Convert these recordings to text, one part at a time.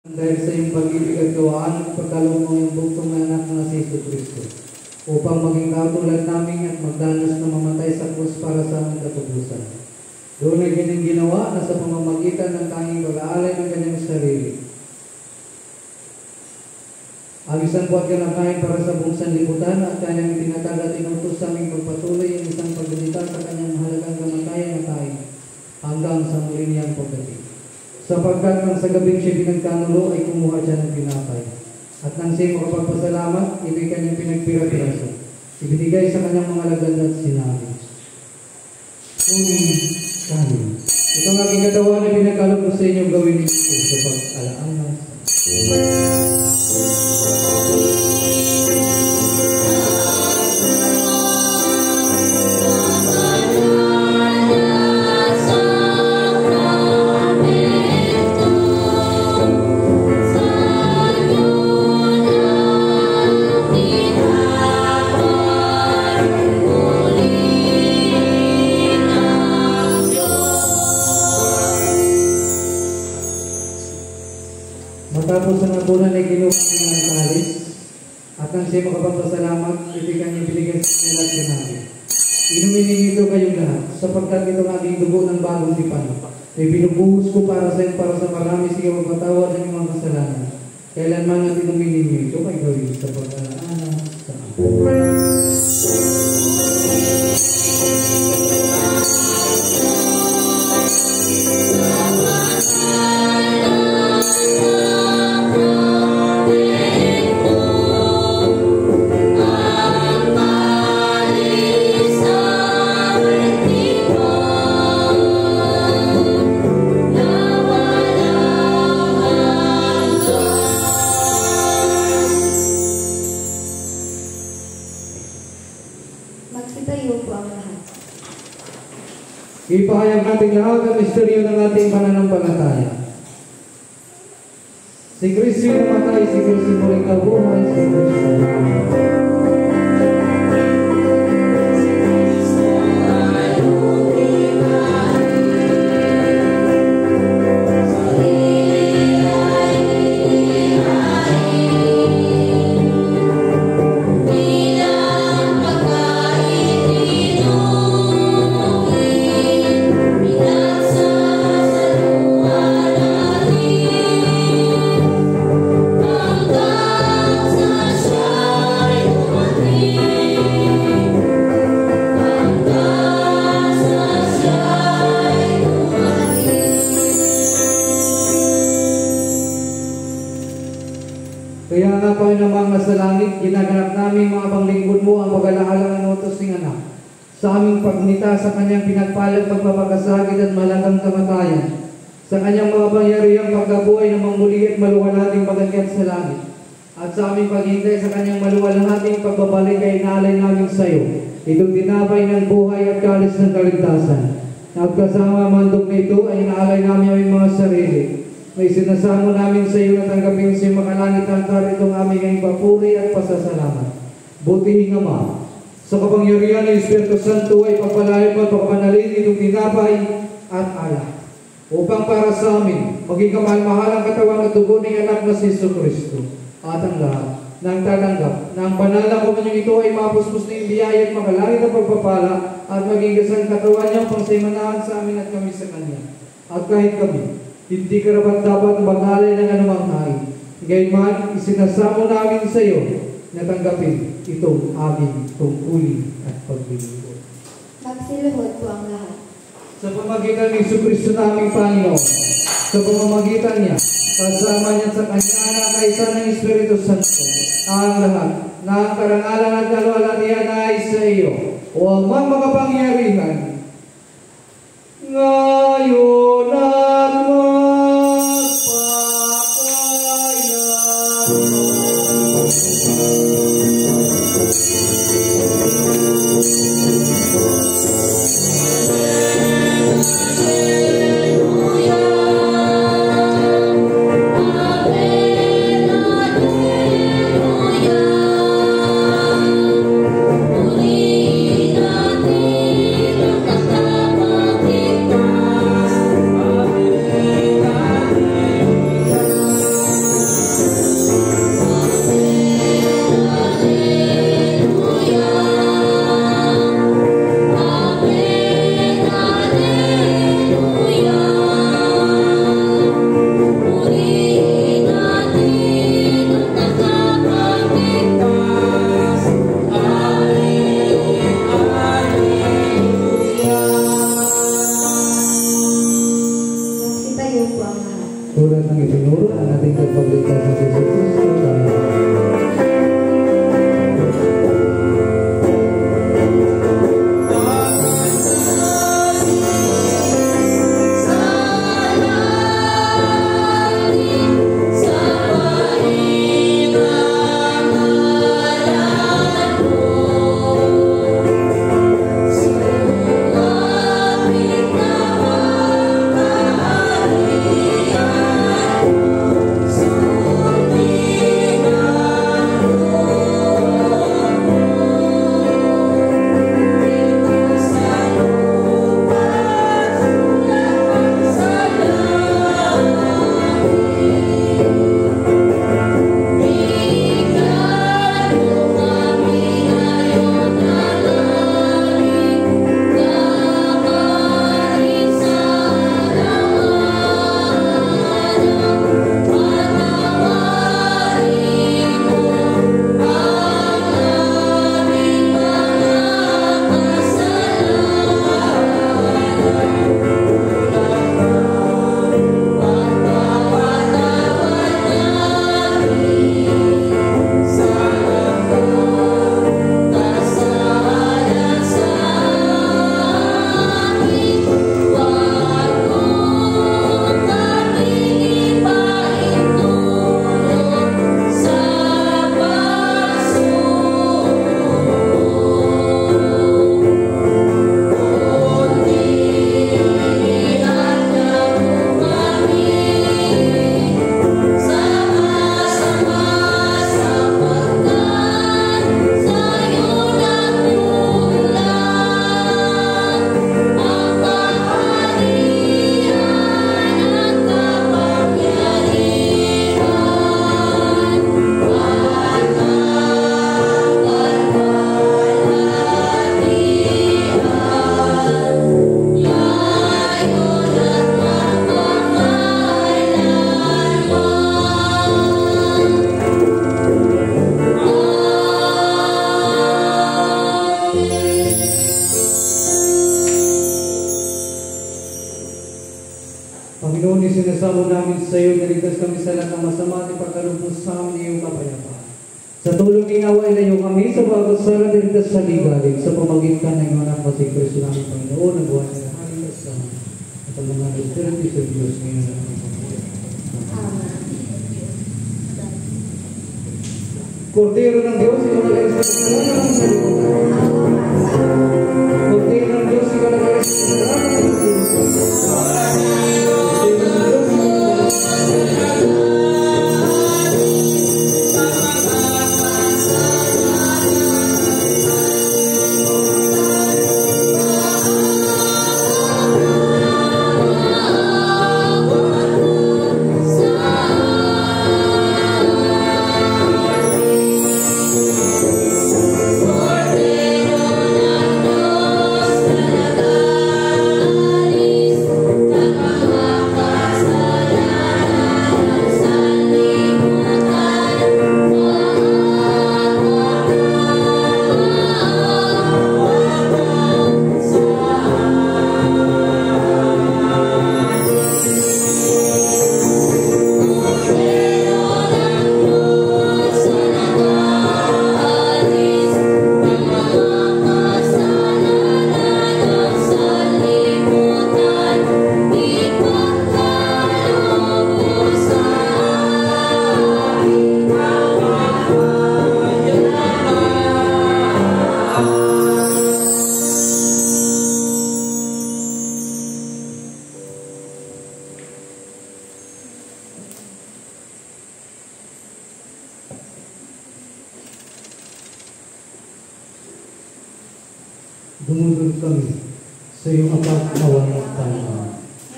Dahil sa iyong pag-ibig at gawaan at pagkaloob mo yung buktong na anak na si Kristo, upang maging katulad namin at magdanas na mamatay sa krus para sa aming katubusan. Doon ay kanyang ginawa na sa pamamagitan ng tanging pag-aalay ng kanyang sarili. Ang isang buwat kinakain para sa buong sanlibutan at kanyang itinatag at inutos sa aming pagpatuloy ang isang pagdalita sa kanyang mahalagang kamatayan na tayo hanggang sa muli niyang pagdating. Sapagkat nang sa gabing siya pinagkanulo ay kumuha siya ng pinapay. At nang siya makapagpasalamat, ibig kanyang pinagpira-piraso. Ibinigay sa kanyang mga lagad at sinabi, "Kunin kanin. Ito ang aking katawan na pinagkaloob ko sa inyong gawin ito sa pag-alaang ng Matapos ang abunan ay kinuha niya ng kalis, at nang siya makapagpasalamat, ibigay niya binigay sa kanila at sinabi, "Inumin ninyo ito kayong lahat, sapagkat ito ang aking dugo ng bagong tipan. Ay binubuhos ko para sa iyo, para sa marami, sige magpatawad ng mga kasalanan. Kailanman at inumin ninyo ito kay gawin sa pag-alaanan sa akin." Ipahayag natin lahat ang misteryo ng ating pananampalataya. Si Kristo namatay, si Kristo muling nabuhay, si Kristo Kaya nga pa namang nasa langit, ginaganap namin mga panglingkod mo ang pag-alaala ng utos ng anak sa aming pagnita sa kanyang pinagpalang pagpapakasakit at malagang kamatayan, sa kanyang mga pangyarihang pagkabuhay ng muli at maluwalhating pagakyat sa langit, at sa aming paghintay sa kanyang maluwalhating pagbabalik ay inaalay namin sa iyo itong tinapay ng buhay at kalis ng kaligtasan. At kasama mandog na ito ay inaalay namin ang mga sarili. May sinasamo namin sa iyo na tanggapin sa makalangit ang itong aming papuri at pasasalamat. Butihin Ama, sa kapangyarihan ng Espiritu Santo ay pagpalain mo at pagpanalin itong tinapay at alak, upang para sa amin maging kamahal-mahalang katawan at dugo ng anak na si Kristo, at ang lahat ng tatanggap ng banal na komunyon ito ay mapuspos na biyaya at makalangit ang pagpapala at maging gasang katawan niyang pangsimanahan sa amin at kami sa Kanya. At kahit kami hindi karapat dapat mag-alay ng anumang hain, gayunman isinasamo namin sa iyo na tanggapin itong aming tungkulin at paglilingkod. Magsiluhod po ang lahat. Sa pamamagitan ni Kristo naming Panginoon, sa pamamagitan niya, kasama niya sa kanya na kaisa ng Espiritu Santo, ang lahat ng karangalan at kalwalan niya ay sa iyo, o ang makapangyarihan, ngayon at kami sa lahat ng masama at ipagkaloob mo sa amin iyong kapayapaan. Sa tulong ginawa ilayo kami sa bagot sa ligtas sa ligalig sa pamagitan ng iyong anak na si Kristo namin Panginoon ang buhay na namin sa at ang mga Espiritu sa Diyos ngayon at Panginoon. Kordero ng Diyos, ikaw na lang sa ng salimutan. Kordero ng Diyos, ikaw na lang sa ng dumulog kami sa iyong apag-awan at Panginoon.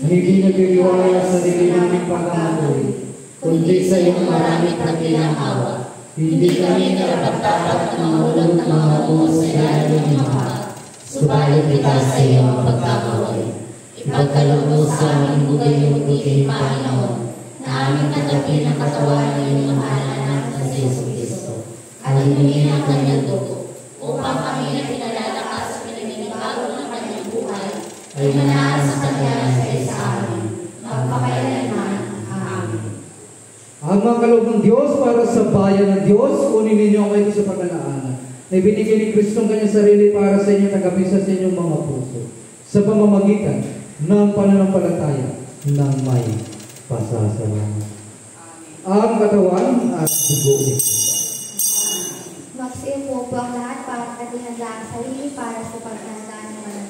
Hindi nagbibiwala sa sarili namin pagkamatuloy, kundi sa iyong maraming dakilang awa. Hindi kami karapat-dapat na mahulog ng mga bungo sa ilalim ng mahal. Subalit kita sa iyong pagkakaway. Ipagkaloob mo sa aming bugay-bugay, Panginoon, na aming tanggapin ang katawan ng iyong mahal na anak na si Yesu Cristo. At hiningin ang kanyang dugo, upang kami na pinalalakas sa pinagbago ng kanyang buhay, ay manahan sa kanya sa amin, magpakailanman. Amen. Ang mga kaloob ng Diyos para sa bayan ng Diyos, kunin ninyo ako ito sa paglalaanan. Na ibinigay ni Kristo ang kanyang sarili para sa inyo, tagapisa sa inyong mga puso, sa pamamagitan ng pananampalataya ng may pasasalamat. Ang katawan at dugo nito. Magsiupo po ang lahat para katihanda ang sarili para sa pagkandaan ng mga